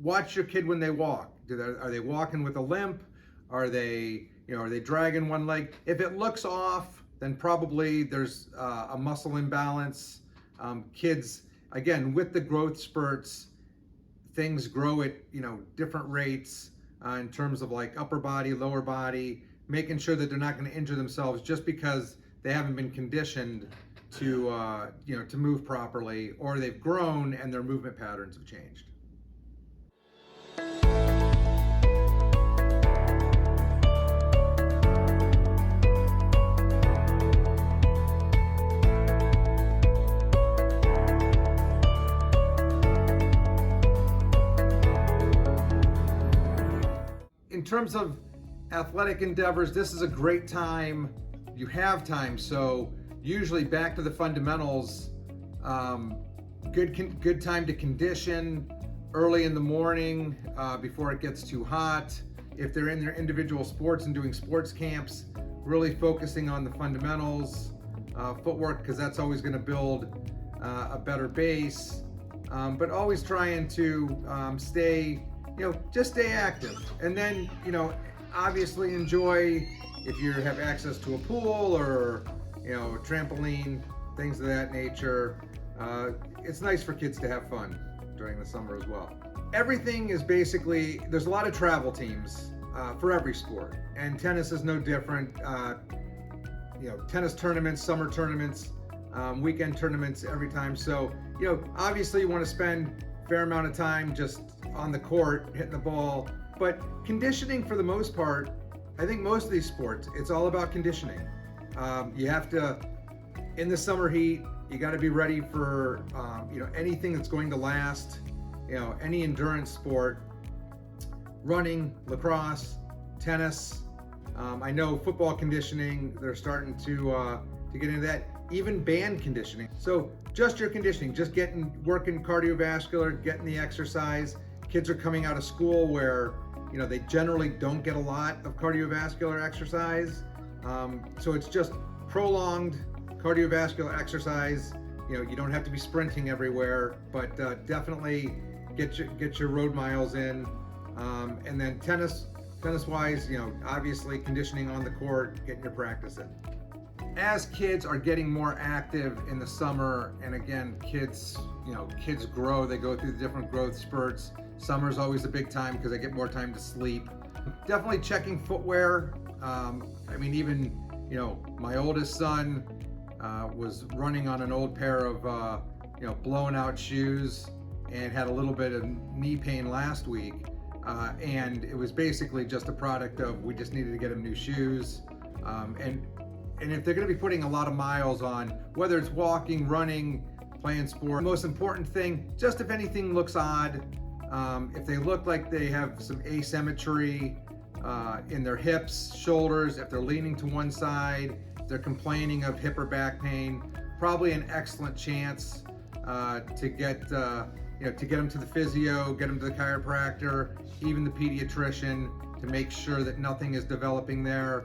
watch your kid when they walk. Are they walking with a limp? Are they, are they dragging one leg? If it looks off, then probably there's a muscle imbalance. Kids, again, with the growth spurts, things grow at different rates in terms of like upper body, lower body, making sure that they're not going to injure themselves just because they haven't been conditioned to to move properly, or they've grown and their movement patterns have changed. In terms of athletic endeavors, this is a great time. You have time, so usually back to the fundamentals. Good time to condition early in the morning before it gets too hot. If they're in their individual sports and doing sports camps, really focusing on the fundamentals, footwork, because that's always going to build a better base. But always trying to just stay active. And then, obviously enjoy, if you have access to a pool or, a trampoline, things of that nature. It's nice for kids to have fun during the summer as well. Everything is basically, there's a lot of travel teams for every sport, and tennis is no different. Tennis tournaments, summer tournaments, weekend tournaments every time. So, obviously you want to spend a fair amount of time just on the court, hitting the ball, but conditioning for the most part, I think most of these sports, it's all about conditioning. You have to, in the summer heat, you got to be ready for, anything that's going to last, any endurance sport, running, lacrosse, tennis. I know football conditioning, they're starting to get into that, even band conditioning. So just your conditioning, just working cardiovascular, getting the exercise. Kids are coming out of school where, they generally don't get a lot of cardiovascular exercise. So it's just prolonged cardiovascular exercise. You don't have to be sprinting everywhere, but definitely get your road miles in. And then tennis wise, obviously conditioning on the court, getting your practice in. As kids are getting more active in the summer, and again, kids grow, they go through the different growth spurts. Summer's always a big time because they get more time to sleep. Definitely checking footwear. Even, my oldest son was running on an old pair of, blown out shoes and had a little bit of knee pain last week. And it was basically just a product of, we just needed to get him new shoes. And if they're going to be putting a lot of miles on, whether it's walking, running, playing sport, the most important thing, just if anything looks odd, if they look like they have some asymmetry in their hips, shoulders, if they're leaning to one side, if they're complaining of hip or back pain, probably an excellent chance to get them to the physio, get them to the chiropractor, even the pediatrician, to make sure that nothing is developing there.